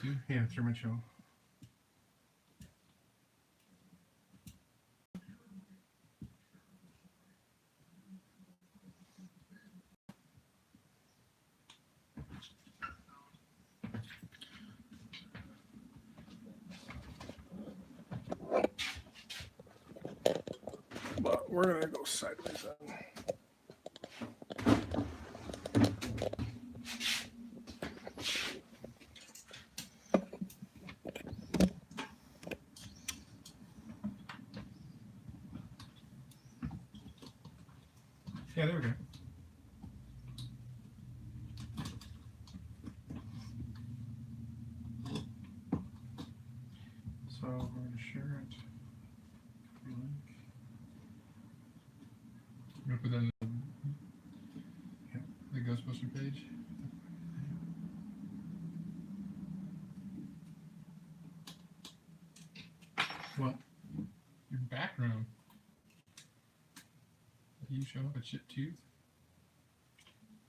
YouTube? Yeah, through my channel. But we're gonna go sideways then. Yeah, there we go. So we're going to share it. Link. You want to put that in the Ghostbuster page? What? Your background. Are you showing up a chipped tooth?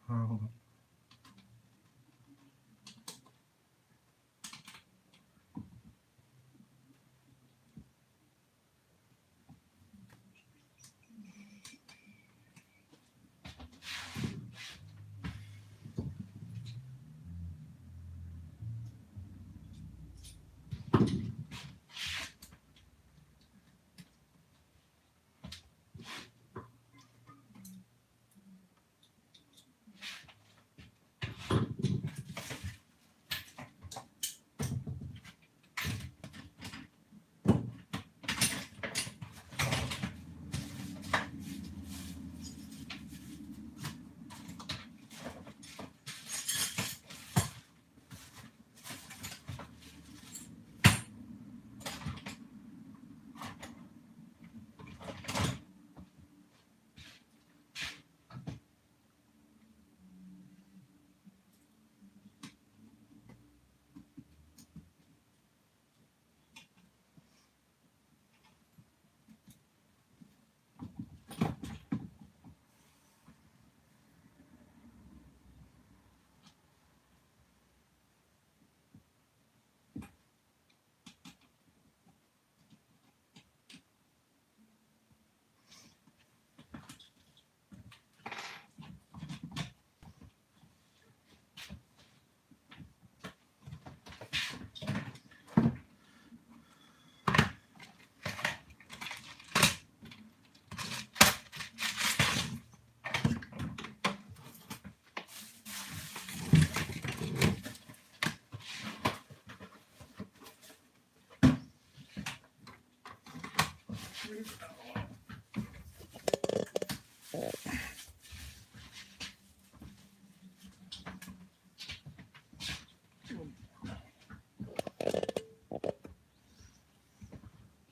Hold on.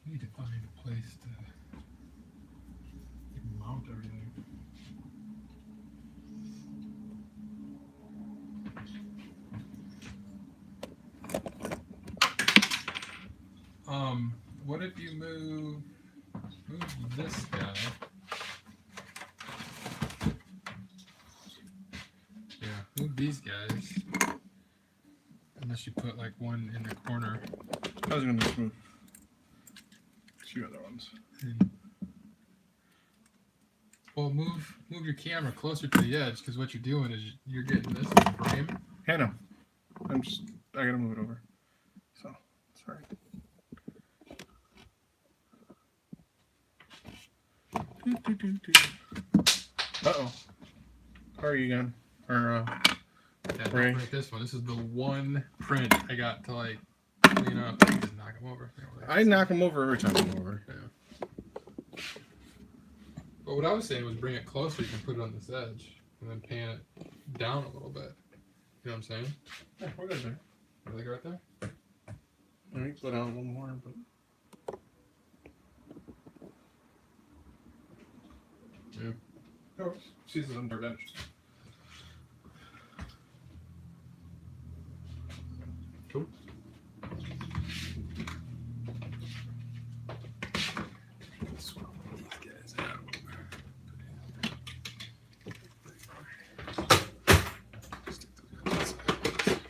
You need to find a place to mount everything. What if you move this guy? Yeah, move these guys. Unless you put like one in the corner. I was going to just move 2 other ones. Well, move your camera closer to the edge, because what you're doing is you're getting this frame. Yeah, no. I gotta move it over. So, sorry. Uh-oh. How are you again? Or, Yeah, don't Ray? break this one. This is the one print I got to like clean up. You just knock them over. I knock them over every time I'm over. Yeah. But what I was saying was bring it closer. You can put it on this edge and then pan it down a little bit. You know what I'm saying? Yeah, we're good there. Are they right there? Let me put out a little more, but... Yeah. Oh, she's under bench. Cool. Swap these guys out. Stick those guys inside.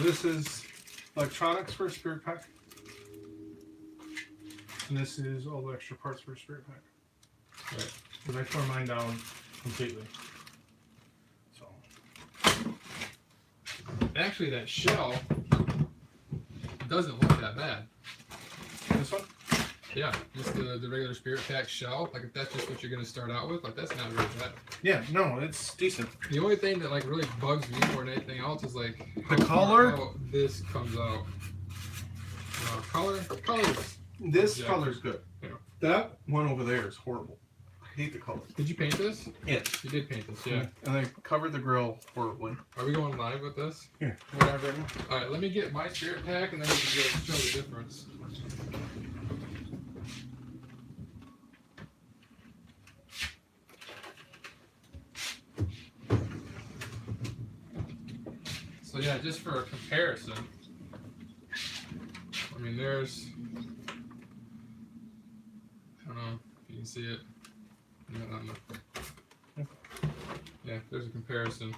this is electronics for a spirit pack. And this is all the extra parts for a spirit pack. Right. Because I tore mine down completely. So Actually, that shell doesn't look that bad. this one? Yeah, just the regular spirit pack shell. Like if that's just what you're gonna start out with, like that's not really bad. Yeah, no, it's decent. The only thing that like really bugs me more than anything else is like The how far color? out this comes out. Color. This Yeah. color's good. Yeah. That one over there is horrible. I hate the color. Did you paint this? Yes. You did paint this, yeah. And I covered the grill horribly. Are we going live with this? Here, whatever. All right, let me get my spirit pack and then we can go show the difference. So yeah, just for a comparison, I mean, there's, I don't know if you can see it. Yeah, there's a comparison.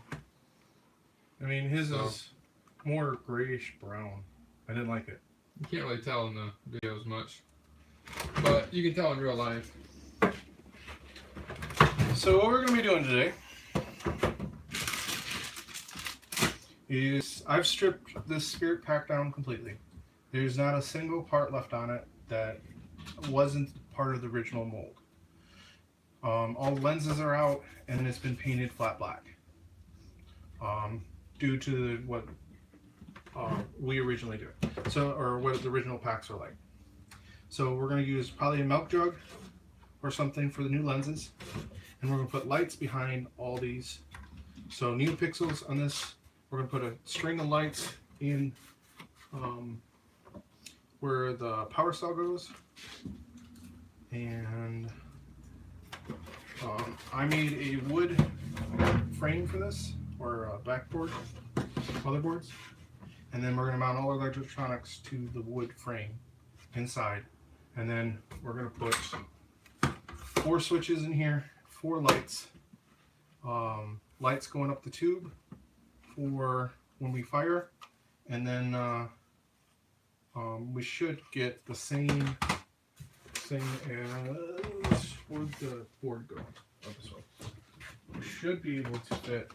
I mean, his So- is more grayish brown. I didn't like it. You can't really tell in the videos much, but you can tell in real life. So what we're going to be doing today is I've stripped this spirit pack down completely. There's not a single part left on it that wasn't part of the original mold. All the lenses are out and it's been painted flat black. Due to what we originally do. So, or what the original packs are like. So we're going to use probably a milk jug or something for the new lenses. And we're going to put lights behind all these. So NeoPixels on this, we're going to put a string of lights in where the power cell goes. And I made a wood frame for this, or a backboard, motherboards. And then we're going to mount all our electronics to the wood frame inside. And then we're going to put 4 switches in here, 4 lights. Lights going up the tube for when we fire. And then we should get the same thing as where'd the board go? Oh, this one. We should be able to fit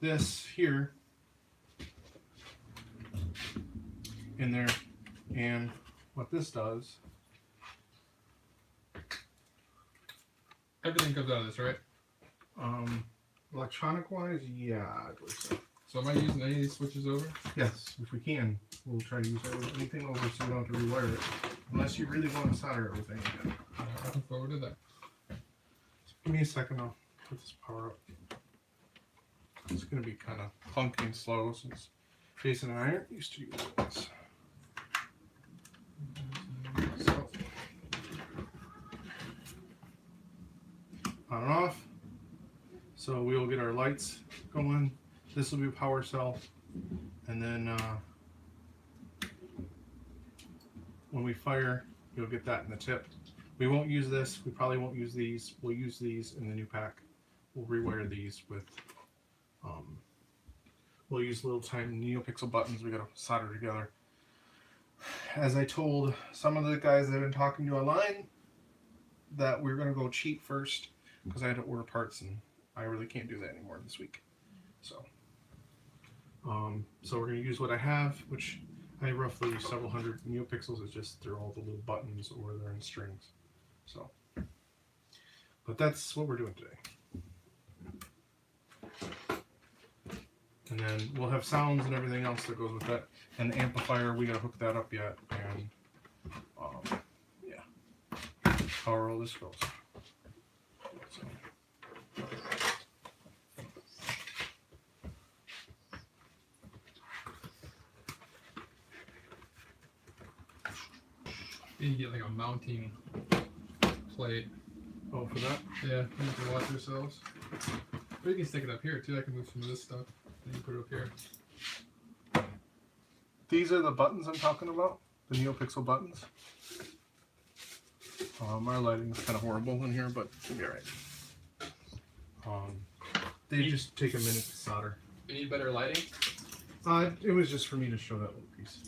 this here in there, and what this does, Everything comes out of this, right? electronic wise, yeah, I believe so. So am I using any of these switches over? Yes, if we can, we'll try to use anything over so we don't have to rewire it, unless you really want to solder everything again. Looking forward to that. Give me a second, I'll put this power up. It's going to be kind of clunky and slow since Jason and I aren't used to using this. So, on and off. So we will get our lights going. This will be a power cell. And then when we fire, you'll get that in the tip. We won't use this. We probably won't use these. We'll use these in the new pack. We'll rewire these with, we'll use little tiny NeoPixel buttons we gotta solder together. As I told some of the guys that I've been talking to online, that we're gonna go cheap first because I had to order parts and I really can't do that anymore this week. So we're gonna use what I have, which I roughly use several hundred NeoPixels. It's just they're all the little buttons or they're in strings. So, but that's what we're doing today. And then we'll have sounds and everything else that goes with that. And the amplifier, we gotta hook that up yet. And yeah, however all this goes. So. You get like a mounting plate. Oh, for that? Yeah, you can watch yourselves. Or you can stick it up here too. I can move some of this stuff. And you put it up here. These are the buttons I'm talking about. The NeoPixel buttons. Our lighting is kind of horrible in here, but it'll be alright. They just take a minute to solder. You need better lighting? It was just for me to show that little piece.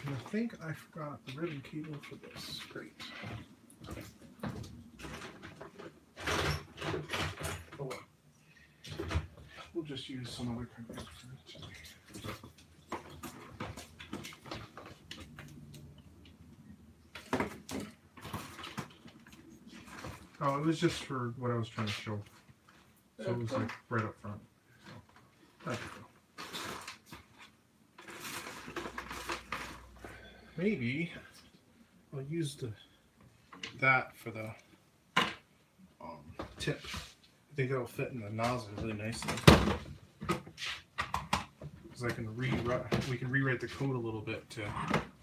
And I think I forgot the ribbon cable for this. Great. Oh well. We'll just use some other kind of Oh, it was just for what I was trying to show. So it was like right up front. So, there we go. Maybe I'll use that for the tip. I think that'll fit in the nozzle really nicely. Because we can rewrite the code a little bit to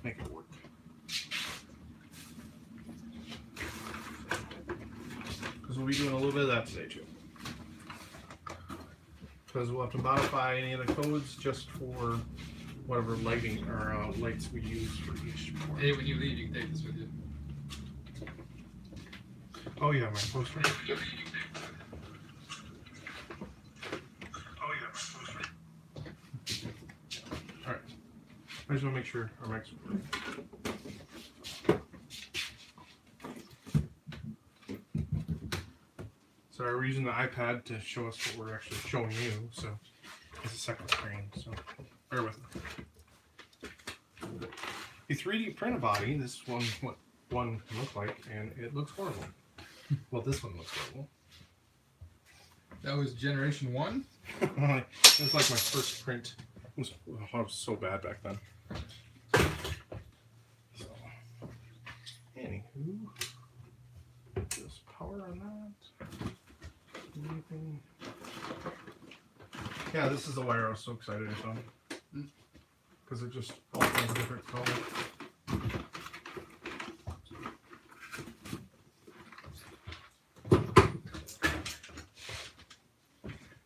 make it work. Because we'll be doing a little bit of that today too. Because we'll have to modify any of the codes just for whatever lighting or lights we use for each board. Hey, when you leave, you can take this with you. Oh yeah, my poster. Alright. I just want to make sure our mics are working. So we're using the iPad to show us what we're actually showing you, so it's a second screen, so bear with me. You 3D print a body, this one, what one looked like, and it looks horrible. Well, this one looks horrible. That was generation 1? It was like my first print. I was so bad back then. So, anywho, just power on that. Anything? Yeah, this is the wire I was so excited about. Because it just all has different colors.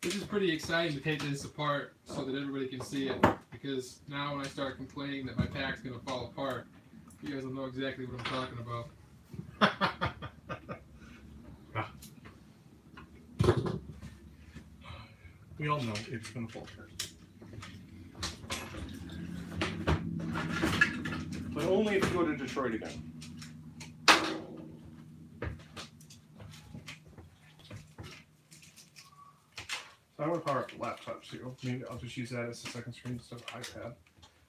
This is pretty exciting to take this apart so that everybody can see it. Because now when I start complaining that my pack's going to fall apart, you guys will know exactly what I'm talking about. We all know it's going to fall apart. But only if you go to Detroit again. So I want to power up the laptop too. Maybe I'll just use that as a second screen instead of iPad.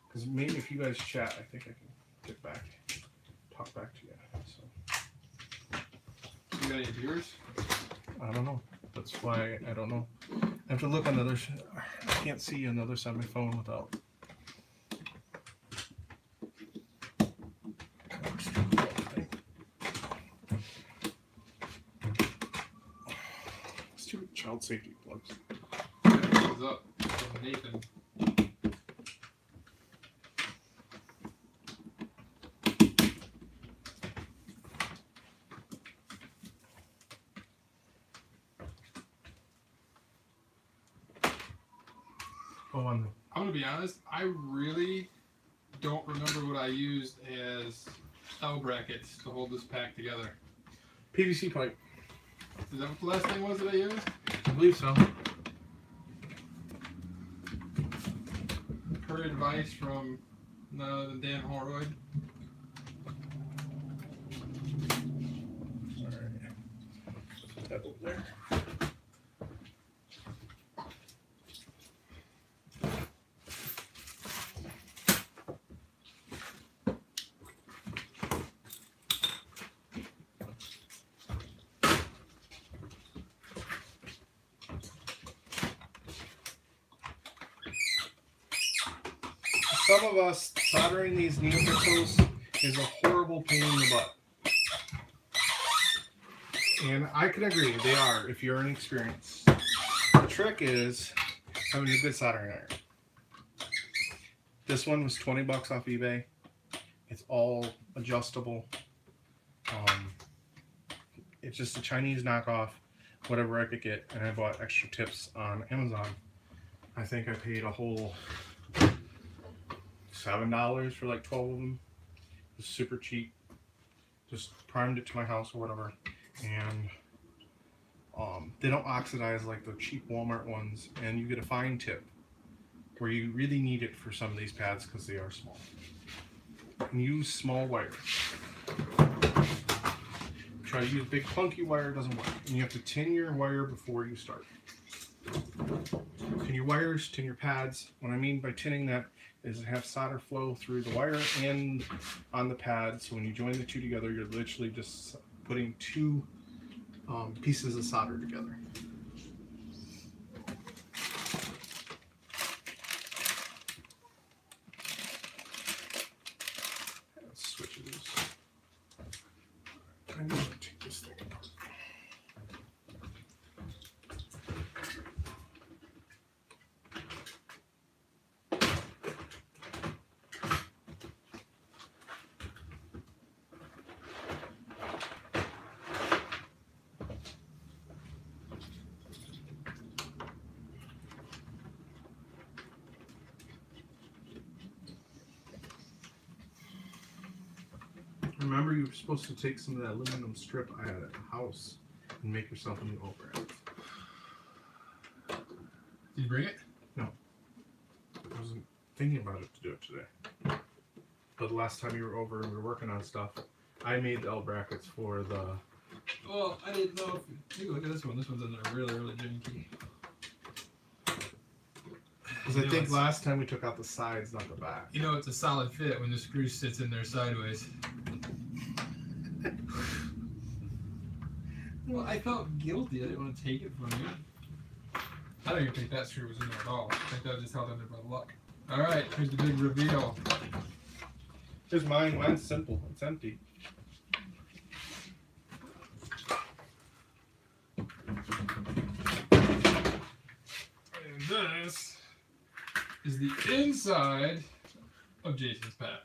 Because maybe if you guys chat, I think I can get back, talk back to you. So You got any viewers? I don't know. That's why I don't know. I have to look on the other. I can't see on the other side of my phone without. Stupid child safety plugs. What's up? Nathan. Oh, on I'm going to be honest, I really don't remember what I used as L brackets to hold this pack together. PVC pipe. Is that what the last thing was that I used? I believe so. Per advice from none other than Dan Holroyd. Alright. Put that over there. Some of us soldering these NeoPixels is a horrible pain in the butt. And I can agree, they are if you're inexperienced. The trick is having a good soldering iron. This one was 20 bucks off eBay. It's all adjustable. It's just a Chinese knockoff, whatever I could get, and I bought extra tips on Amazon. I think I paid a whole $7 for like 12 of them. It was super cheap. Just primed it to my house or whatever, and They don't oxidize like the cheap Walmart ones, and you get a fine tip where you really need it for some of these pads because they are small. And use small wire. Try to use big clunky wire, it doesn't work. And you have to tin your wire before you start. Tin your wires, tin your pads. What I mean by tinning that is have solder flow through the wire and on the pad. So when you join the two together, you're literally just putting two pieces of solder together. Switches. I need to take this thing apart. Remember, you were supposed to take some of that aluminum strip I had at the house and make yourself a new overhead. Did you bring it? No. I wasn't thinking about it to do it today. But the last time you were over and we were working on stuff, I made the L brackets for the... Well, I didn't know if... Hey, look at this one. This one's in there really, really janky. Because I think last time we took out the sides, not the back. You know, it's a solid fit when the screw sits in there sideways. Well, I felt guilty. I didn't want to take it from you. I don't even think that screw was in there at all. I think that was just held in there by luck. Alright, here's the big reveal. Here's mine. Mine's simple. It's empty. And this is the inside of Jason's pack.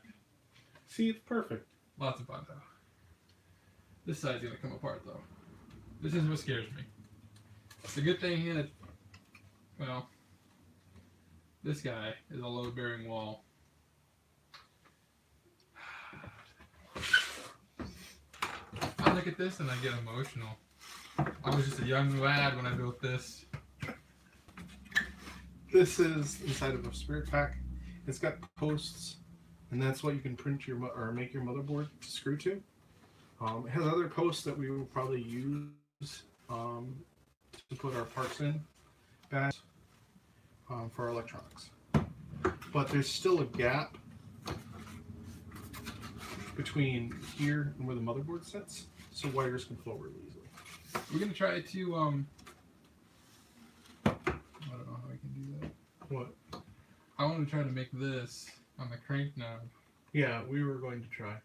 See, it's perfect. Lots of fun though. This side's gonna come apart though. This is what scares me. It's a good thing he had, well, this guy is a load bearing wall. I look at this and I get emotional. I was just a young lad when I built this. This is inside of a spirit pack. It's got posts, and that's what you can print your or make your motherboard to screw to. It has other posts that we will probably use to put our parts in, bags for our electronics. But there's still a gap between here and where the motherboard sits, so wires can flow really easily. We're gonna try to I don't know how I can do that. What? I want to try to make this on the crank knob. Yeah, we were going to try.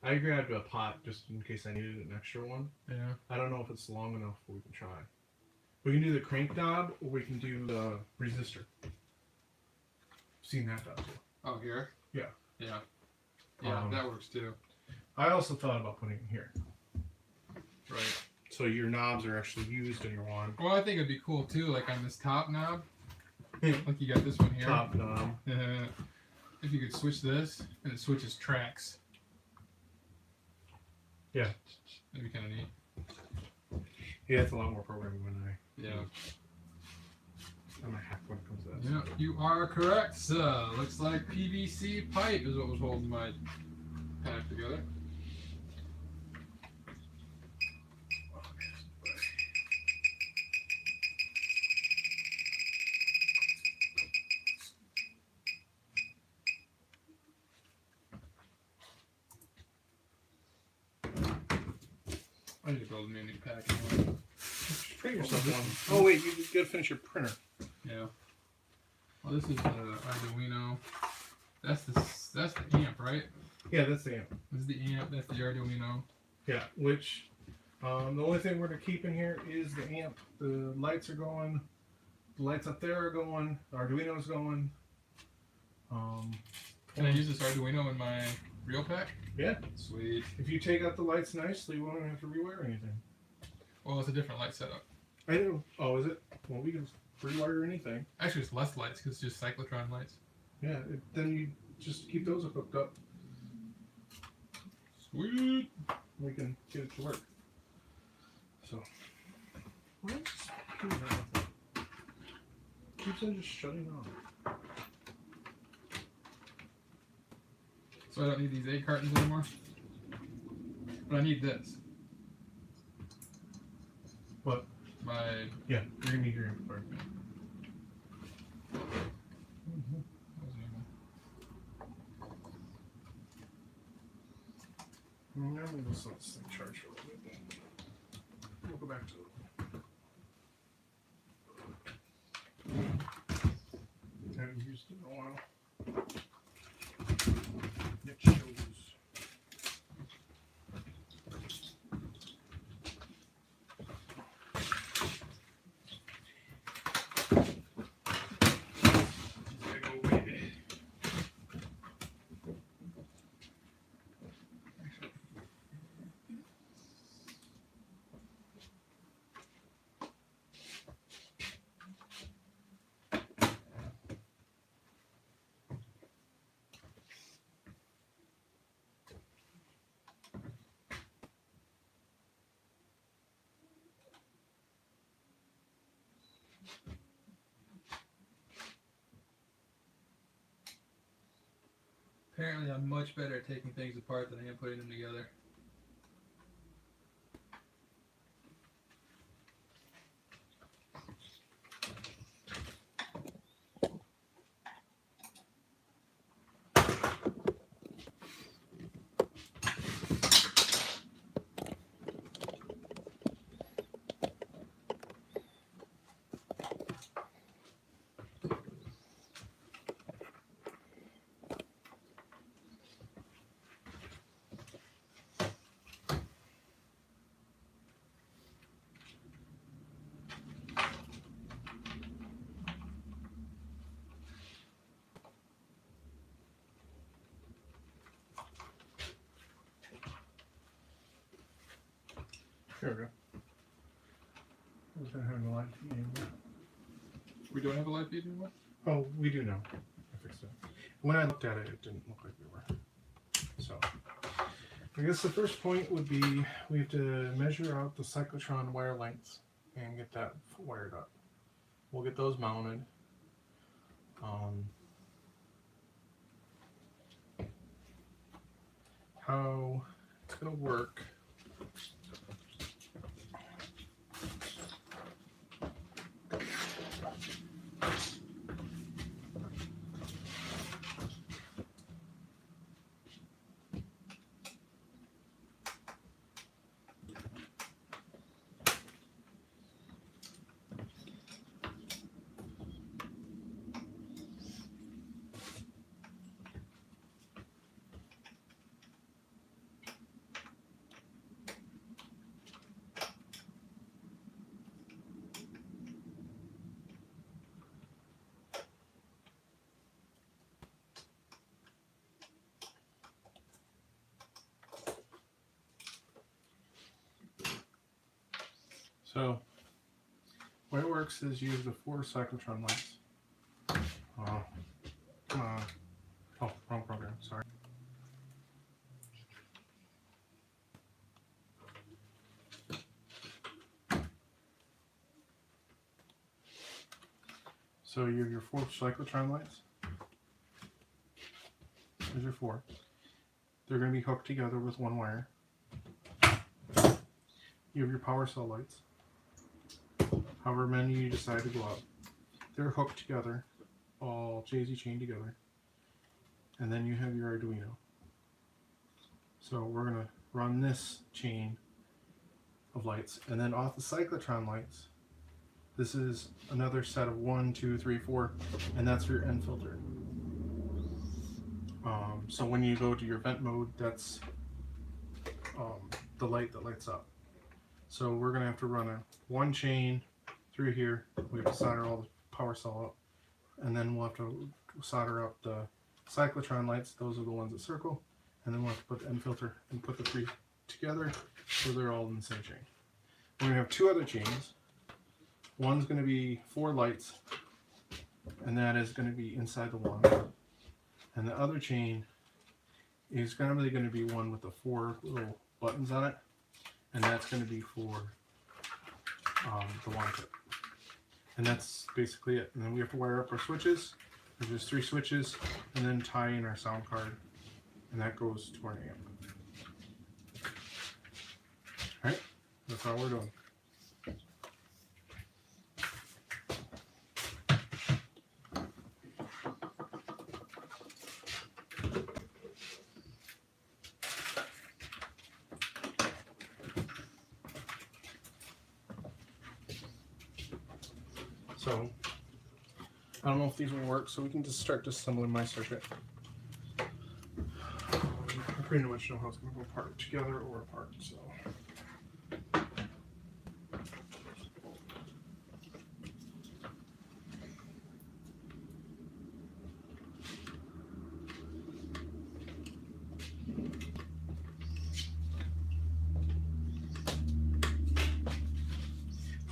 I grabbed a pot just in case I needed an extra one. Yeah. I don't know if it's long enough, but we can try. We can do the crank knob, or we can do the resistor. Seen that done too. Oh, here? Yeah. Yeah. Yeah, that works too. I also thought about putting it here. Right. So your knobs are actually used in your wand. Well, I think it'd be cool too, like on this top knob. Like you got this one here. Top knob. If you could switch this, and it switches tracks. Yeah. That'd be kind of neat. Yeah, it's a lot more programming when Yeah. I'm gonna hack when it comes to that. Yeah, you are correct, sir. Looks like PVC pipe is what was holding my pack together. I need to build me a new pack. Anyway. Print yourself one. Oh wait, you gotta finish your printer. Yeah. Well, this is the Arduino. That's the amp, right? Yeah, that's the amp. This is the amp. That's the Arduino. Yeah, which the only thing we're gonna keep in here is the amp. The lights are going. The lights up there are going. The Arduino's going. Can I use this Arduino in my real pack? Yeah. Sweet. If you take out the lights nicely, you won't have to rewire anything. Well, it's a different light setup. I know. Oh, is it? Well, we can rewire anything. Actually, it's less lights because it's just cyclotron lights. Yeah. Then you just keep those hooked up. Sweet. We can get it to work. So. What is this computer with it? Keeps on just shutting off. So I don't need these egg cartons anymore. But I need this. What? My Yeah, you're gonna need your inventory. Now we'll just let this thing charge for a little bit. We'll go back to it. Haven't used it in a while. It shows. Big old baby. Apparently, I'm much better at taking things apart than I am putting them together. There we go. We're having a live feed anymore. We don't have a live feed anymore? Oh, we do now. I fixed it. When I looked at it, it didn't look like we were. So, I guess the first point would be we have to measure out the cyclotron wire lengths and get that wired up. We'll get those mounted. How it's going to work. So, the way it works is you use the 4 cyclotron lights. Come on. Oh, wrong program, sorry. So you have your 4 cyclotron lights. There's your 4. They're going to be hooked together with 1 wire. You have your power cell lights. However many you decide to go up. They're hooked together, all JZ chained together. And then you have your Arduino. So we're going to run this chain of lights. And then off the cyclotron lights, this is another set of 1, 2, 3, 4, and that's your end filter. So when you go to your vent mode, that's the light that lights up. So we're going to have to run 1 chain through here. We have to solder all the power cell up. And then we'll have to solder up the cyclotron lights. Those are the ones that circle. And then we'll have to put the end filter and put the 3 together so they're all in the same chain. We're going to have 2 other chains. One's going to be 4 lights, and that is going to be inside the one. And the other chain is going to be one with the 4 little buttons on it, and that's going to be for the one tip. And that's basically it. And then we have to wire up our switches. There's just 3 switches, and then tie in our sound card, and that goes to our amp. Alright, that's all we're doing. So, I don't know if these will work, so we can just start disassembling my circuit. I pretty much know how it's going to go apart together or apart, so.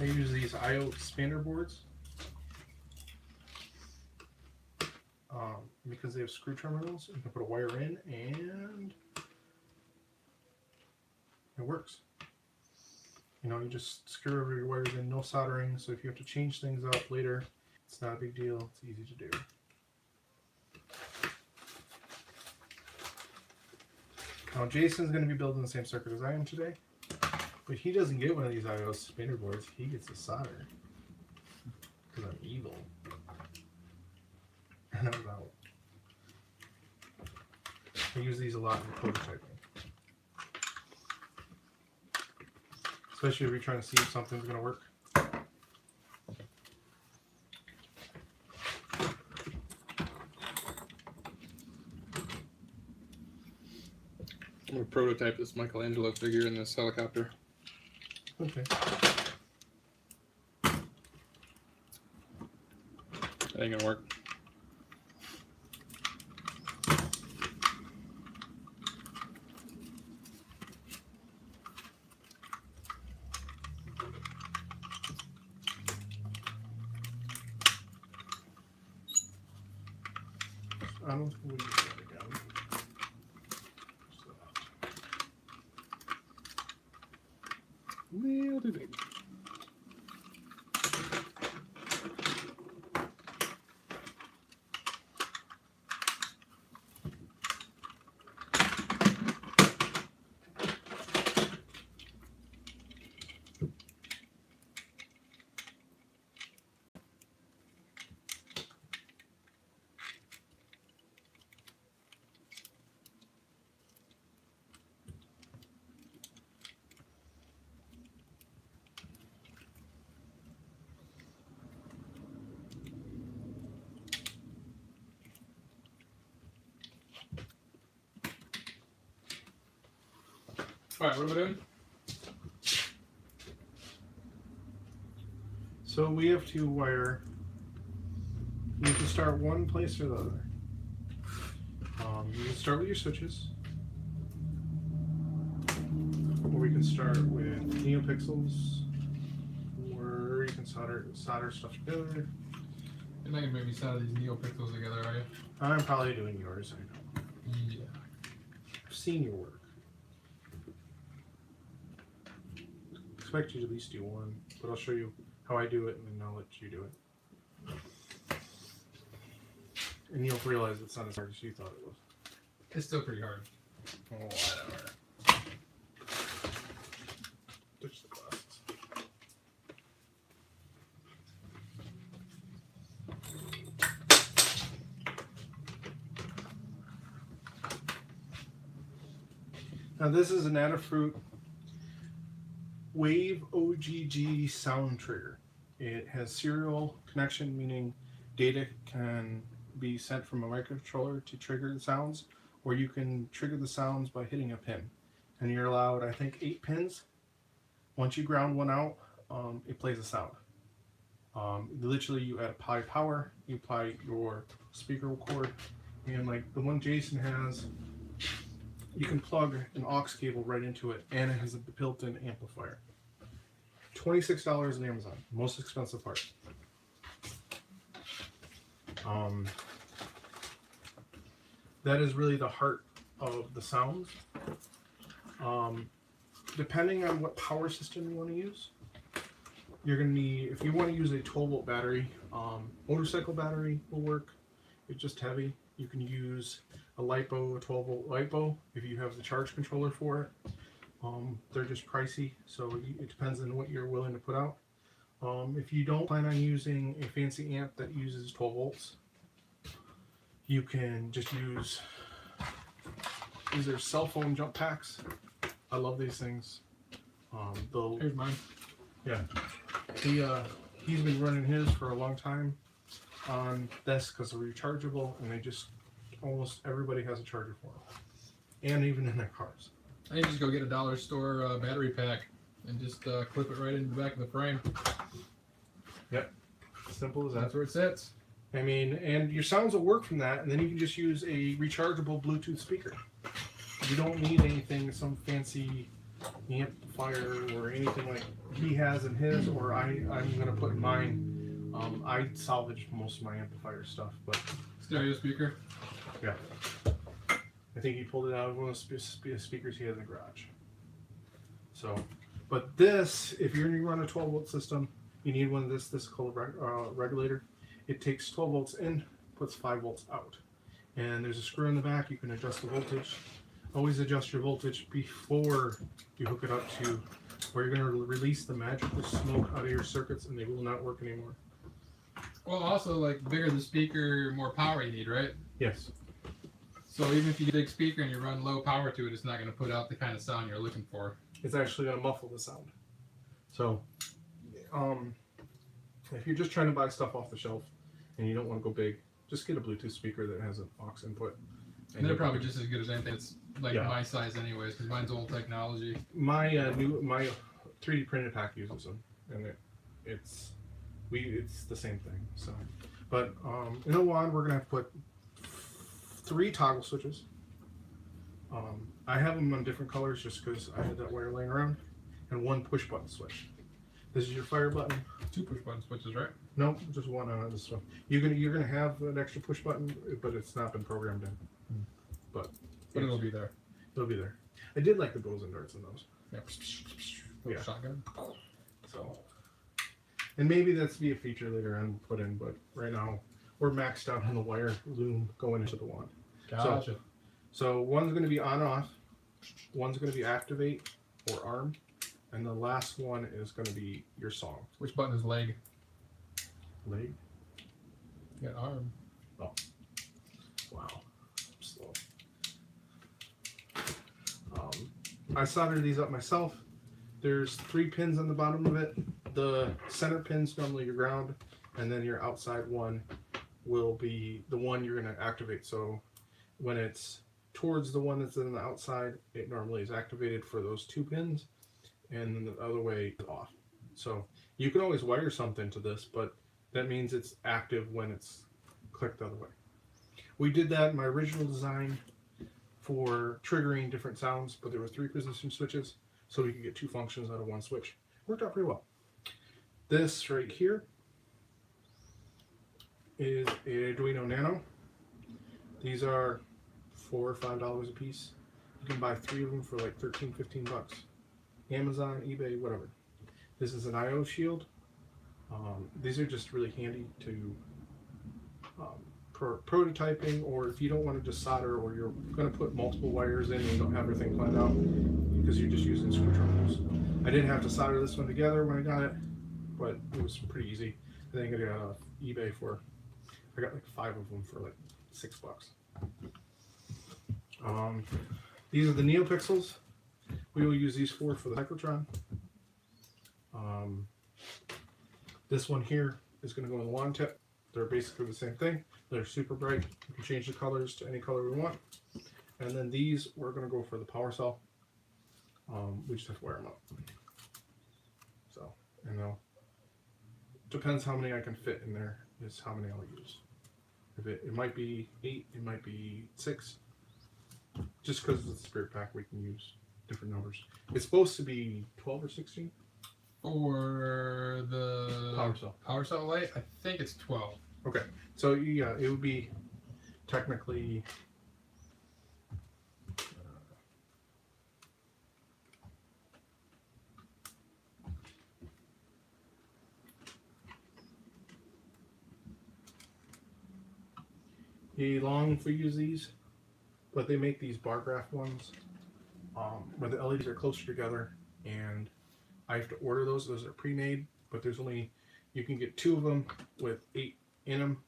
I use these IO expander boards because they have screw terminals. You can put a wire in and it works. You know, you just screw over your wires in, no soldering, so if you have to change things up later, it's not a big deal, it's easy to do. Now Jason's going to be building the same circuit as I am today. But he doesn't get one of these IO expander boards. He gets a solder. Because I'm evil. And I'm out. I use these a lot in prototyping. Especially if you're trying to see if something's going to work. I'm going to prototype this Michelangelo figure in this helicopter. Okay. That ain't gonna work. I don't think we can do that again. Nailed it. Alright, what am I doing? So we have to wire. You can start one place or the other. You can start with your switches. Or we can start with NeoPixels. Or you can solder stuff together. You're not gonna make me solder these NeoPixels together, are you? I'm probably doing yours. I know. Yeah. I've seen your work. Expect you to at least do one, but I'll show you how I do it and then I'll let you do it. And you'll realize it's not as hard as you thought it was. It's still pretty hard. Oh, whatever. Ditch the glasses. Now this is an Adafruit Wave OGG sound trigger. It has serial connection, meaning data can be sent from a microcontroller to trigger the sounds, or you can trigger the sounds by hitting a pin. And you're allowed, I think, 8 pins. Once you ground one out, it plays a sound. Literally, you add high power, you apply your speaker cord, and like the one Jason has, you can plug an aux cable right into it, and it has a built-in amplifier. $26 on Amazon, most expensive part. That is really the heart of the sounds. Depending on what power system you want to use, you're gonna need, if you want to use a 12-volt battery, motorcycle battery will work. It's just heavy. You can use a LiPo, a 12-volt LiPo, if you have the charge controller for it. They're just pricey, so it depends on what you're willing to put out. If you don't plan on using a fancy amp that uses 12 volts, you can just use, these are cell phone jump packs. I love these things. Here's mine. Yeah, he's been running his for a long time on this because they're rechargeable, and they just, almost everybody has a charger for them, and even in their cars. I need to just go get a dollar store battery pack and just clip it right into the back of the frame. Yep, simple as that. That's where it sits. I mean, and your sounds will work from that, and then you can just use a rechargeable Bluetooth speaker. You don't need anything, some fancy amplifier or anything like he has in his, or I'm going to put in mine. I salvaged most of my amplifier stuff, but Stereo speaker. yeah. I think he pulled it out of one of the speakers he has in the garage. So, but this, if you're going to run a 12-volt system, you need one of this. This is called a regulator. It takes 12 volts in, puts 5 volts out. And there's a screw in the back. You can adjust the voltage. Always adjust your voltage before you hook it up to where you're going to release the magical smoke out of your circuits, and they will not work anymore. Well, also, like, bigger the speaker, more power you need, right? Yes. So even if you get a big speaker and you run low power to it, it's not going to put out the kind of sound you're looking for. It's actually going to muffle the sound. So, if you're just trying to buy stuff off the shelf and you don't want to go big, just get a Bluetooth speaker that has an aux input. And they're probably just as good as anything that's like Yeah. my size anyways, because mine's old technology. My my 3D printed pack uses them, and it's the same thing. So, but in the wand we're gonna have to put 3 toggle switches. I have them on different colors just because I had that wire laying around, and 1 push button switch. This is your fire button. 2 push button switches, right? No, just 1 on this one. You're gonna have an extra push button, but it's not been programmed in. But It'll be there. it'll be there. I did like the bows and darts in those. Yeah. Yeah. Shotgun. So, and maybe that's be a feature later on put in, but right now we're maxed out on the wire loom going into the wand. Gotcha. So one's going to be on off, one's going to be activate or arm, and the last one is going to be your song. Which button is leg? Leg? You got arm. Oh, wow. I'm slow. I soldered these up myself. There's 3 pins on the bottom of it. The center pin's normally your ground, and then your outside one will be the one you're going to activate. So when it's towards the one that's in the outside, it normally is activated for those 2 pins, and then the other way is off. So you can always wire something to this, but that means it's active when it's clicked the other way. We did that in my original design for triggering different sounds, but there were 3 position switches, so we could get 2 functions out of 1 switch. Worked out pretty well. This right here is a Arduino Nano. These are $4 or $5 a piece. You can buy 3 of them for like 13, 15 bucks. Amazon, eBay, whatever. This is an I/O shield. These are just really handy to prototyping, or if you don't want to just solder, or you're going to put multiple wires in and you don't have everything planned out because you're just using screwdrivers. I didn't have to solder this one together when I got it, but it was pretty easy. I think I got it off eBay for, I got like 5 of them for like $6. These are the NeoPixels. We will use these for the cyclotron. This one here is going to go in the wand tip. They're basically the same thing. They're super bright. We can change the colors to any color we want. And then these, we're going to go for the power cell. We just have to wire them up. So, and depends how many I can fit in there is how many I'll use. If it might be 8, it might be 6. Just because it's a spirit pack, we can use different numbers. It's supposed to be 12 or 16. For the Power cell light, I think it's 12. Okay, so yeah, it would be technically Long use these, but they make these bar graph ones where the LEDs are closer together, and I have to order those. Those are pre-made, but there's only, you can get 2 of them with 8 in them,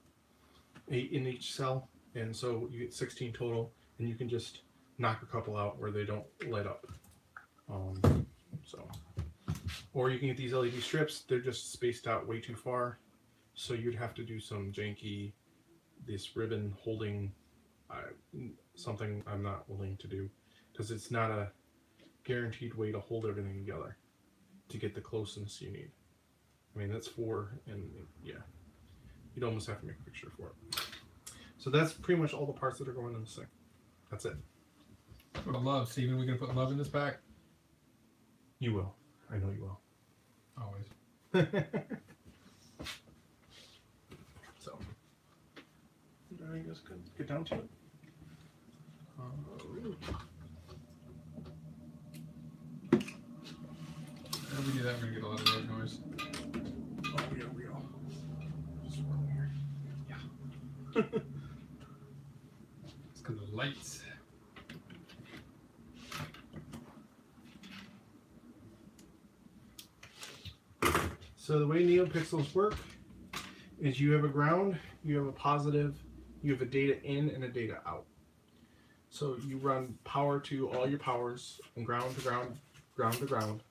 8 in each cell, and so you get 16 total, and you can just knock a couple out where they don't light up. So, or you can get these LED strips. They're just spaced out way too far, so you'd have to do some janky, this ribbon holding, something I'm not willing to do, because it's not a guaranteed way to hold everything together to get the closeness you need. I mean, that's 4, and yeah, you'd almost have to make a picture for it. So that's pretty much all the parts that are going in this thing. That's it. Put a love, Steven. We gonna put love in this pack? You will. I know you will. Always. So, I guess get down to it. If we do that, we're gonna get a lot of road noise. Oh, yeah, we all. Just swirl here. Yeah. It's because of the lights. So the way NeoPixels work is you have a ground, you have a positive, you have a data in and a data out. So you run power to all your powers, and ground to ground, ground to ground.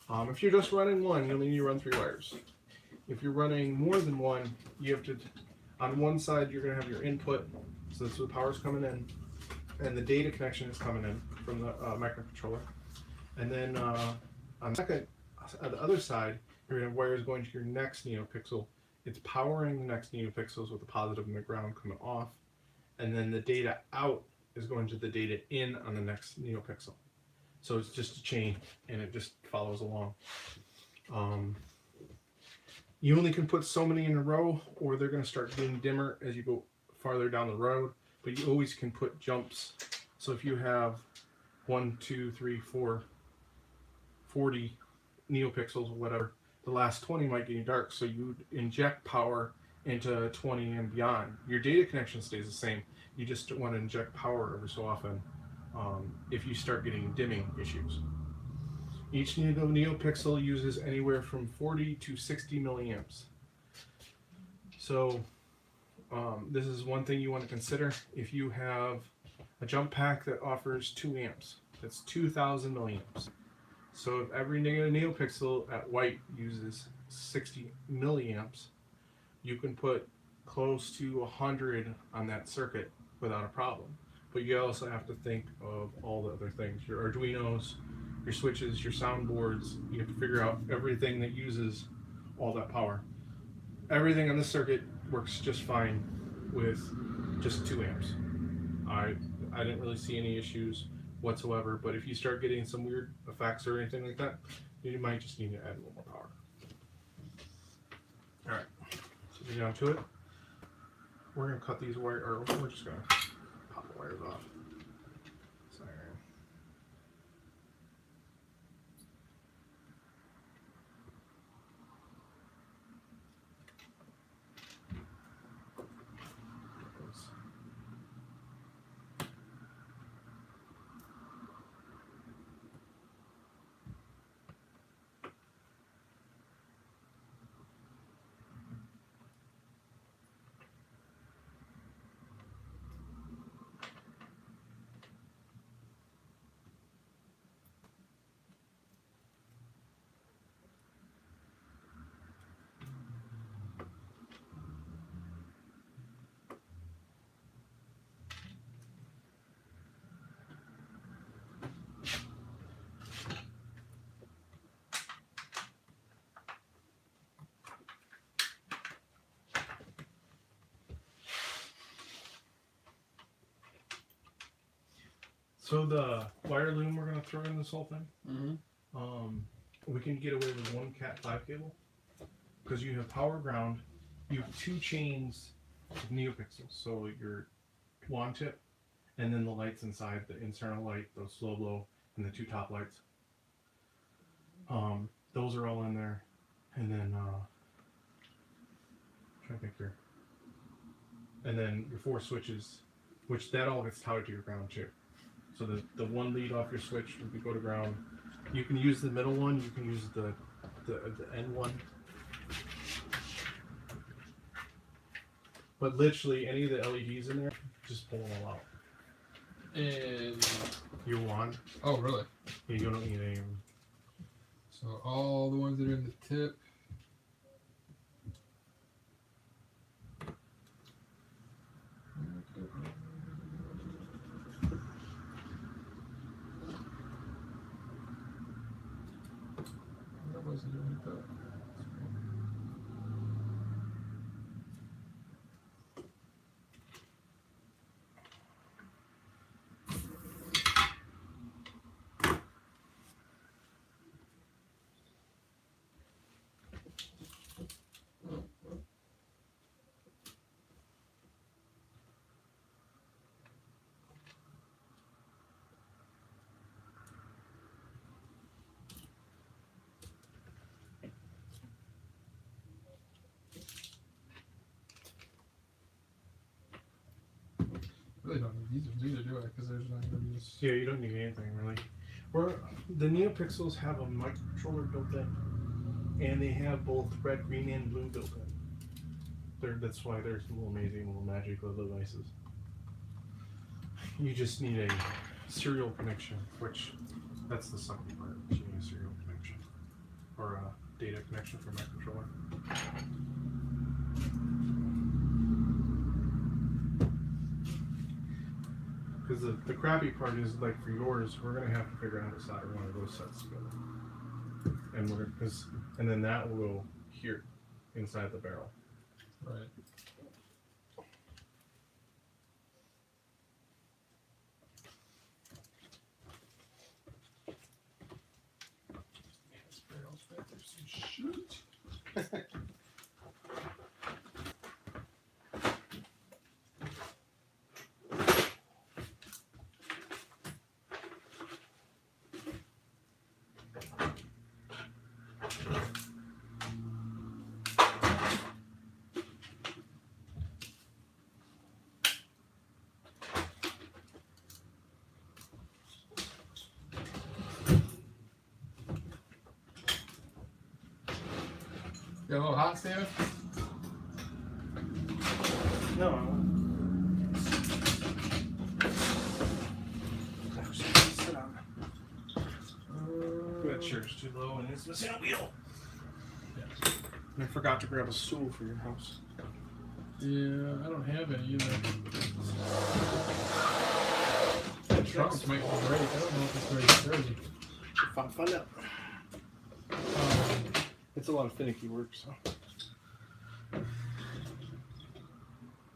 If you're just running one, you'll need to run 3 wires. If you're running more than one, you have to, on one side you're going to have your input, so that's where the power's coming in, and the data connection is coming in from the microcontroller. And then on the other side, you're going to have wires going to your next NeoPixel. It's powering the next NeoPixels with the positive and the ground coming off, and then the data out is going to the data in on the next NeoPixel. So it's just a chain, and it just follows along. You only can put so many in a row, or they're going to start getting dimmer as you go farther down the road. But you always can put jumps. So if you have 1, 2, 3, 4, 40 NeoPixels or whatever, the last 20 might get dark, so you inject power into 20 and beyond. Your data connection stays the same. You just want to inject power every so often if you start getting dimming issues. Each NeoPixel uses anywhere from 40 to 60 milliamps. So this is one thing you want to consider. If you have a jump pack that offers 2 amps, that's 2,000 milliamps. So if every NeoPixel at white uses 60 milliamps, you can put close to 100 on that circuit without a problem. But you also have to think of all the other things, your Arduinos, your switches, your soundboards. You have to figure out everything that uses all that power. Everything on this circuit works just fine with just 2 amps. I didn't really see any issues whatsoever, but if you start getting some weird effects or anything like that, you might just need to add a little more power. Alright, so get down to it. We're going to cut these wires, or we're just going to pop the wires off. Sorry. So the wire loom we're going to throw in this whole thing, we can get away with 1 Cat5 cable because you have power ground. You have 2 chains of NeoPixels, so your wand tip, and then the lights inside, the internal light, the slow blow, and the 2 top lights. Those are all in there, and then try to think here. and then your 4 switches, which that all gets tied to your ground too. So the one lead off your switch would go to ground. You can use the middle one. You can use the end one. But literally, any of the LEDs in there, just pull them all out. And Your wand. oh, really? Yeah, you don't need any of them. So all the ones that are in the tip. That wasn't doing it though. Really don't need these ones either, do I? Because there's not going to be this. Yeah, you don't need anything really. The NeoPixels have a microcontroller built in, and they have both red, green, and blue built in. That's why they're little amazing little magical devices. You just need a serial connection, which that's the sucky part. You need a serial connection or a data connection for microcontroller. Because the crappy part is, like, for yours, we're gonna have to figure out how to solder one of those sets together, and then that will go here, inside the barrel. Right. This barrel's back there, some shit. Got a little hot, Sam? No. Actually, sit down. That chair's too low and it's missing a wheel. Yeah. And I forgot to grab a stool for your house. Yeah, I don't have any either. The trunks might be great. I don't know if it's very sturdy. Find out. It's a lot of finicky work, so.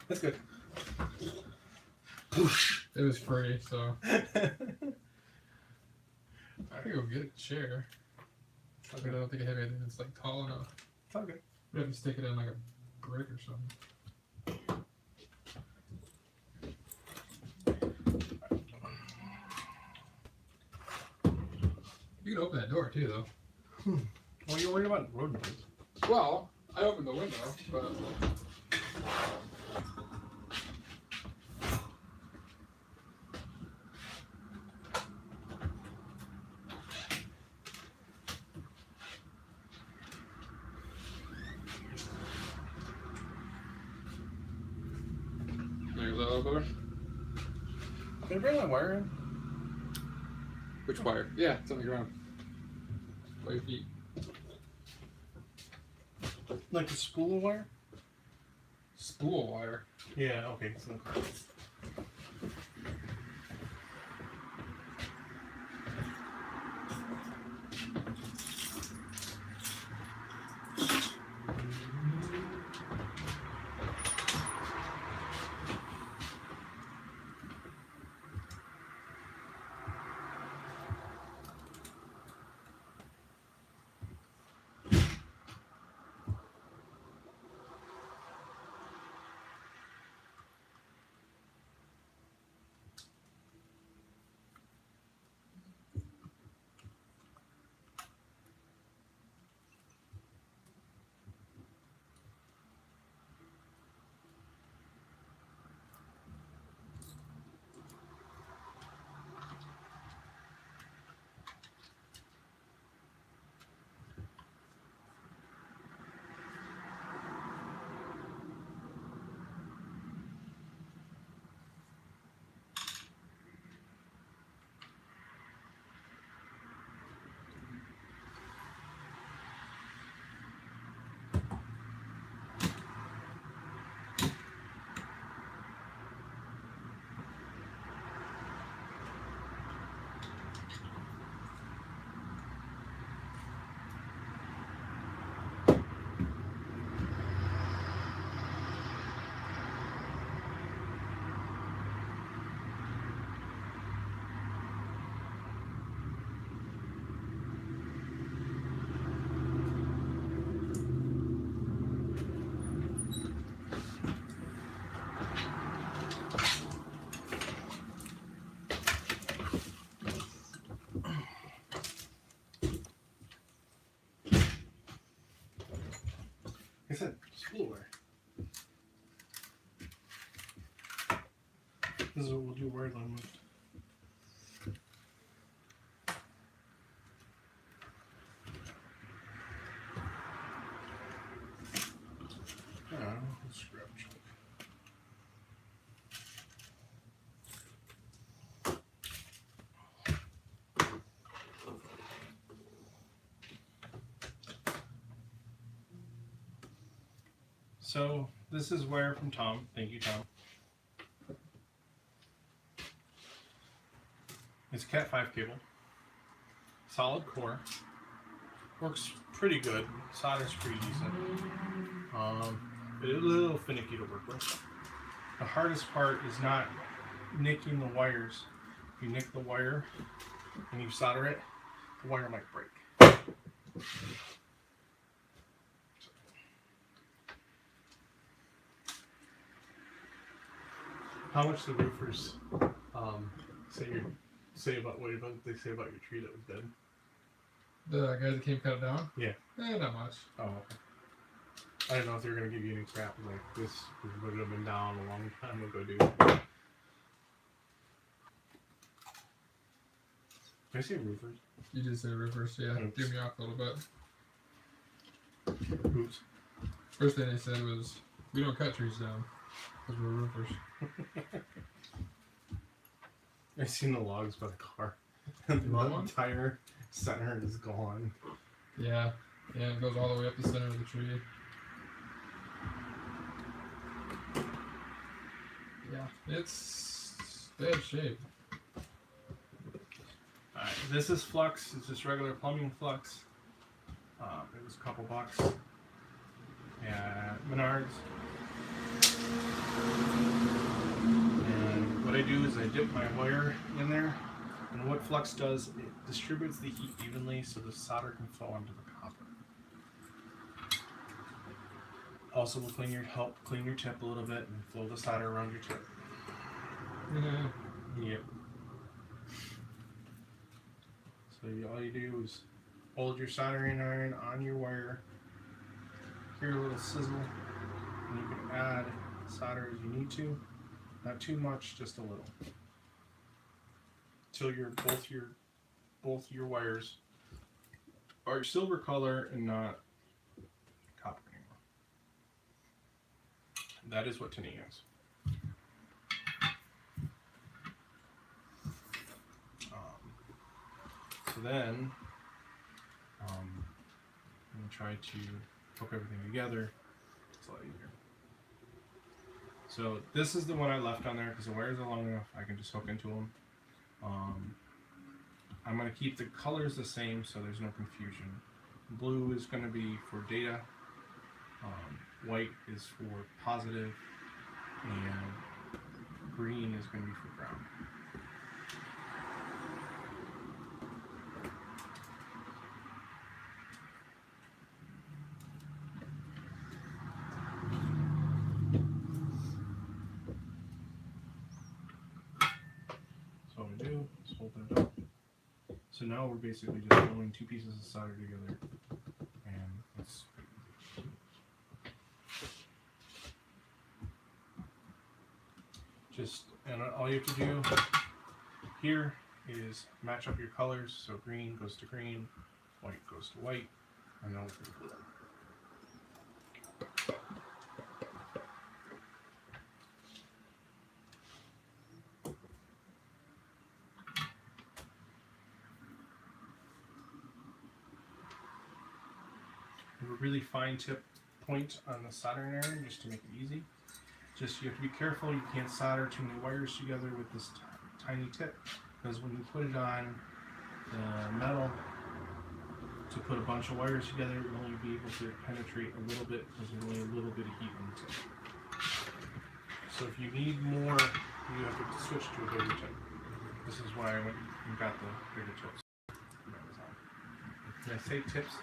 That's good. It was free, so I could go get a chair. I don't think I have anything that's like tall enough. It's all good. We have to stick it in like a brick or something. You can open that door too, though. Well, you're worried about road noise. Well, I opened the window, but there's that over. Can you bring my wire in? Which wire? Yeah, it's on the ground. By your feet. Like the spool of wire? Spool wire. Yeah, okay. So. said, just blew away. This is what we'll do where I moved. Let's grab a chunk. So this is wire from Tom. Thank you, Tom. It's a Cat 5 cable. Solid core. Works pretty good. Solder's pretty decent. But it's a little finicky to work with. The hardest part is not nicking the wires. If you nick the wire and you solder it, the wire might break. How much the roofers say about what they say about your tree that was dead? The guy that came cut it down? Yeah. Not much. Oh, okay. I didn't know if they were gonna give you any crap like this would have been down a long time ago, dude. Did I say roofers? You did say roofers, yeah. Oops. Threw me off a little bit. Oops. First thing they said was, we don't cut trees down, because we're roofers. I seen the logs by the car. You The want one? entire center is gone. Yeah. Yeah, it goes all the way up the center of the tree. Yeah. It's bad shape. Alright, this is flux. It's just regular plumbing flux. It was a couple bucks. Yeah, Menards. And what I do is I dip my wire in there, and what flux does, it distributes the heat evenly so the solder can flow onto the copper. Also will help clean your tip a little bit and flow the solder around your tip. Yeah. Yep. So all you do is hold your soldering iron on your wire, hear a little sizzle, and you can add solder as you need to. Not too much, just a little. Till both your wires are silver color and not copper anymore. That is what tinning is. So then, I'm going to try to hook everything together. It's a lot easier. So this is the one I left on there because the wires are long enough. I can just hook into them. I'm going to keep the colors the same so there's no confusion. Blue is going to be for data. White is for positive, and green is going to be for ground. So what we do is hold it up. So now we're basically just rolling two pieces of solder together, and it's and all you have to do here is match up your colors. So green goes to green, white goes to white, and then we'll do blue. A really fine tip point on the soldering iron just to make it easy. Just you have to be careful, you can't solder too many wires together with this tiny tip, because when you put it on the metal to put a bunch of wires together, it will only be able to penetrate a little bit because there's only a little bit of heat on the tip. So if you need more, you have to switch to a bigger tip. This is why I went and got the bigger tips. Can I say tips?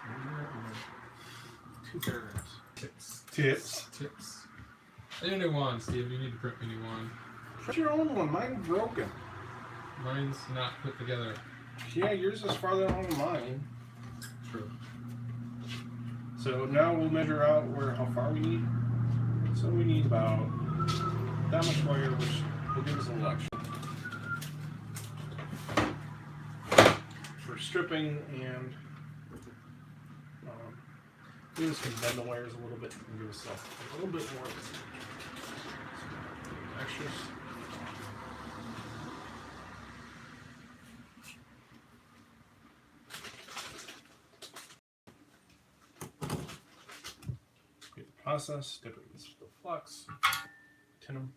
2 paragraphs. Tips. Tips. Tips. I need a new one, Steve. You need to print me a new one. Print your own one. Mine's broken. Mine's not put together. Yeah, yours is farther along than mine. True. So now we'll measure out how far we need. So we need about that much wire, which will give us a little extra for stripping, and we just can bend the wires a little bit and give us a little bit more extras. Get the process, dip it in the flux, tin them.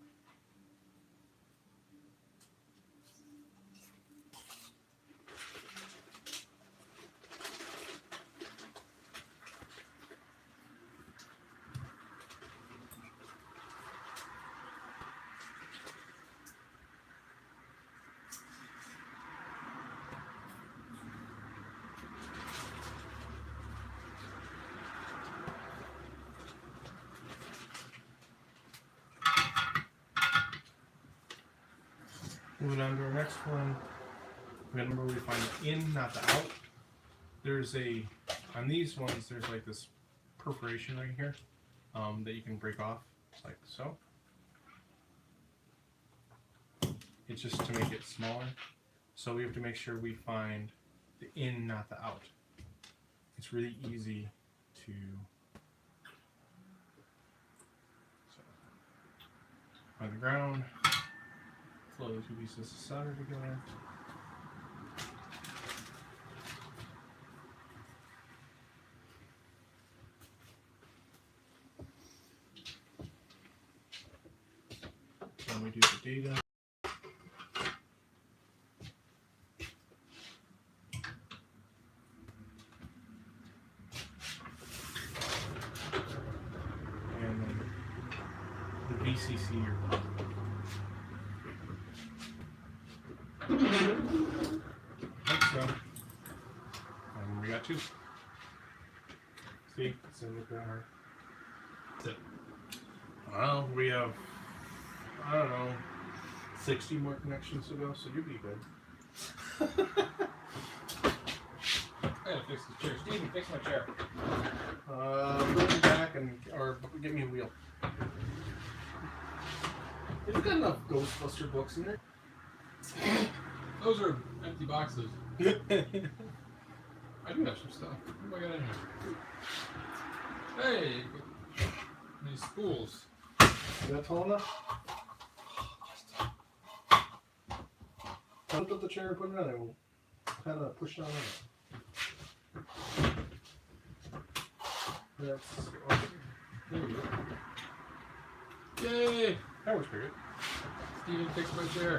Moving on to our next one. Remember, we find the in, not the out. There's on these ones, there's like this perforation right here that you can break off, like so. It's just to make it smaller. So we have to make sure we find the in, not the out. It's really easy to on the ground. Flow the two pieces of solder together. Then we do the data. And then the VCC or like so. And we got two. See? So look at her. That's it. Well, we have, I don't know, 60 more connections to go, so you'll be good. I gotta fix this chair. Steven, fix my chair. Bring it back or get me a wheel. Have you got enough Ghostbuster books in there? Those are empty boxes. I do have some stuff. What do I got in here? Hey! These spools. Is that tall enough? Lift up the chair and put it on there. We'll kind of push it on in. That's awesome. There we go. Yay! That works pretty good. Steven, fix my chair.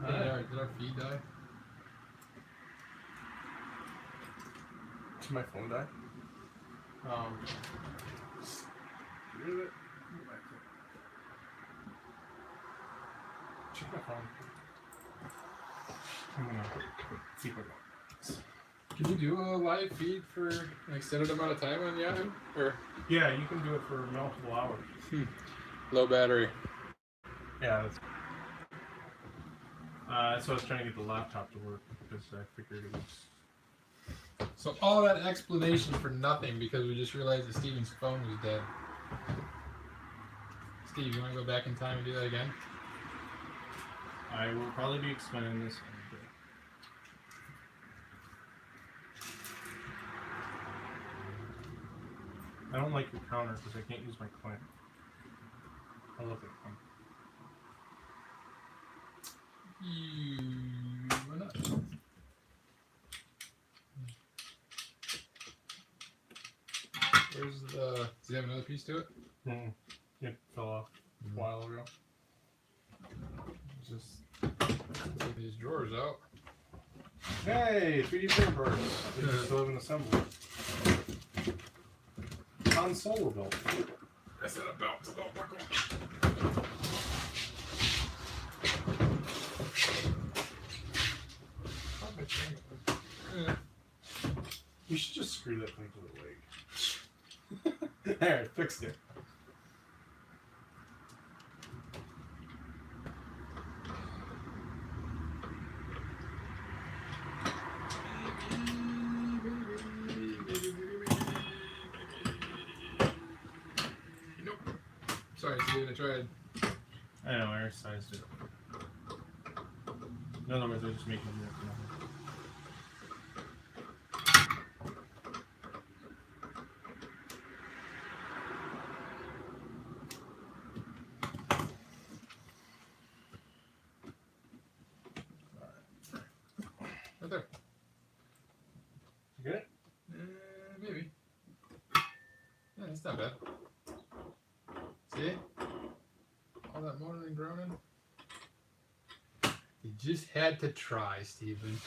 Alright. Did our feed die? Did my phone die? Get rid of it. Check my phone. I'm gonna see if I got. Can you do a live feed for an extended amount of time on Yahoo? Or Yeah, you can do it for multiple hours. low battery? Yeah, that's why I was trying to get the laptop to work, because I figured it was. So all that explanation for nothing because we just realized that Steven's phone was dead. Steve, you want to go back in time and do that again? I will probably be explaining this in a bit. I don't like your counter because I can't use my clamp. I love it. Why not? Where's the... Does he have another piece to it? It fell off a while ago. Just take these drawers out. Hey, 3D printer parts. They just still haven't assembled. Han Solo belt. I said a belt. Don't buckle. You should just screw that thing to the leg. There, fixed it. tried. I know, I sized it. In other words, I just making it for nothing. Right there. You get it? Maybe. Yeah, it's not bad. See? All that moaning and groaning. You just had to try, Stephen.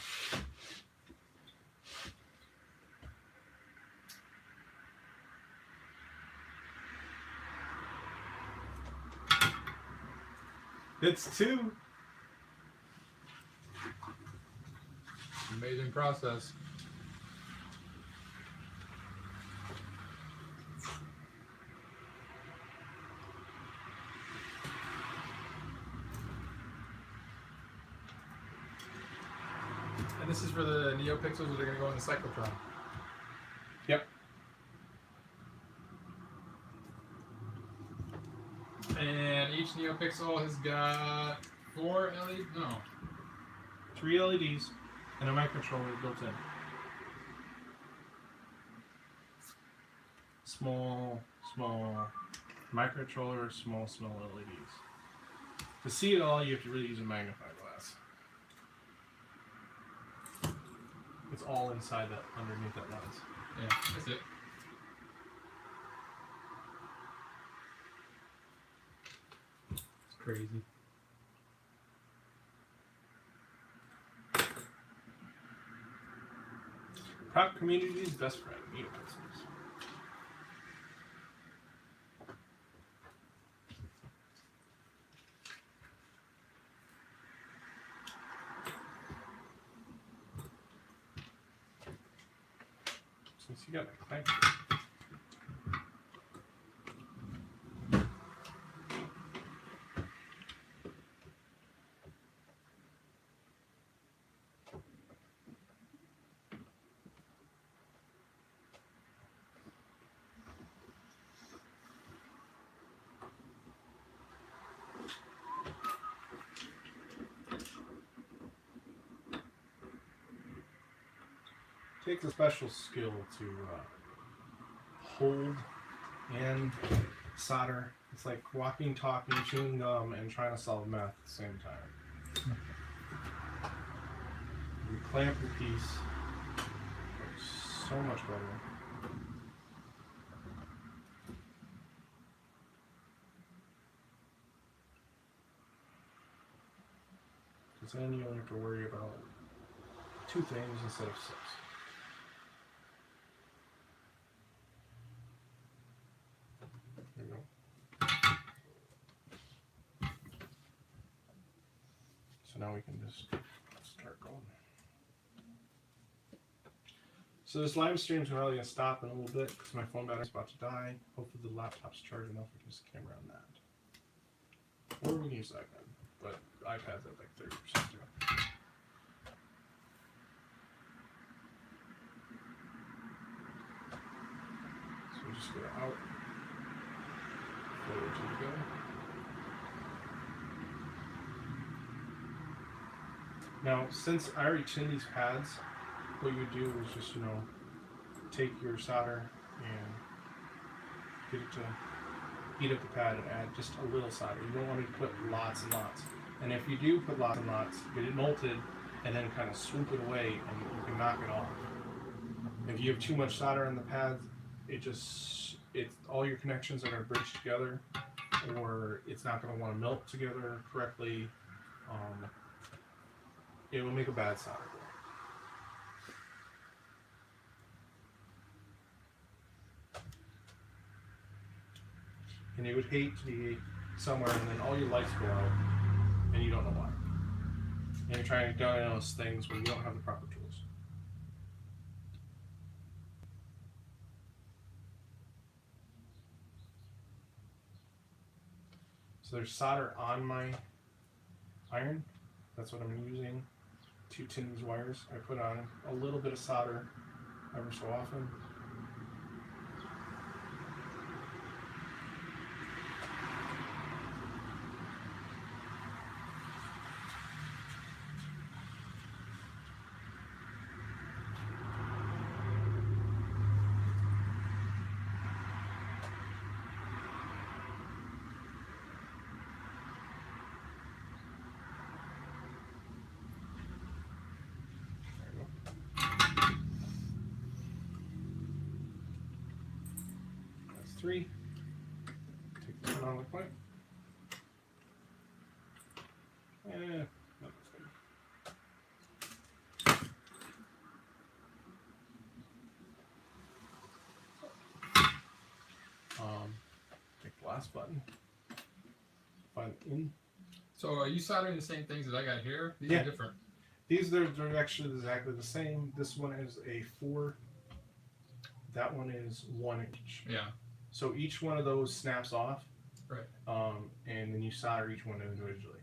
It's 2. Amazing process. And this is for the NeoPixels that are going to go in the cyclotron. Yep. And each NeoPixel has got 4 LED. No. 3 LEDs and a microcontroller built in. Small microcontroller, small LEDs. To see it all, you have to really use a magnifying glass. It's all inside that, underneath that lens. Yeah, that's it. It's crazy. Prop community's best friend, NeoPixels. Since you got my clank. Takes a special skill to hold and solder. It's like walking, talking, chewing gum, and trying to solve math at the same time. You clamp the piece. It's so much better. Because then you only have to worry about 2 things instead of 6. There you go. So now we can just start going. So this live stream is probably going to stop in a little bit because my phone battery's about to die. Hopefully the laptop's charged enough we can use the camera on that. Or we can use that gun, but iPad's at like 30% too. So we just go to out. Forward to the go. Now, since I already chinned these pads, what you would do is just, take your solder and get it to heat up the pad and add just a little solder. You don't want to put lots and lots. And if you do put lots and lots, get it molted and then kind of swoop it away and you can knock it off. If you have too much solder on the pads, it's all your connections are going to bridge together, or it's not going to want to melt together correctly. It will make a bad solder. And you would hate to be somewhere and then all your lights go out and you don't know why. And you're trying to diagnose things when you don't have the proper tools. So there's solder on my iron. That's what I'm using to tin these wires. I put on a little bit of solder ever so often. 3. Take this one out of the point. That looks good. Take the last button. Find in. So are you soldering the same things that I got here? These Yeah. are different. These they're actually exactly the same. This one is a 4. That one is 1 inch. Yeah. So each one of those snaps off. Right. And then you solder each one individually.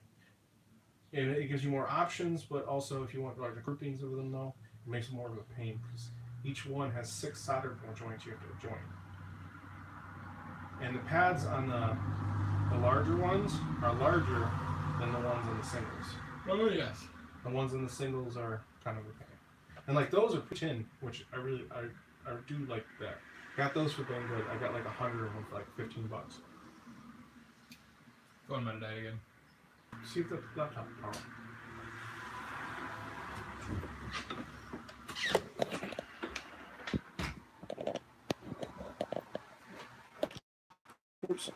And it gives you more options, but also if you want larger groupings of them, though, it makes it more of a pain because each one has 6 solder joints you have to join. And the pads on the larger ones are larger than the ones in the singles. Oh yes. The ones in the singles are kind of a pain. And like those are tin, which I do like that. Got those for being good. I got like 100 of them for like $15. Go on Metadata again. See if the laptop power. Oops.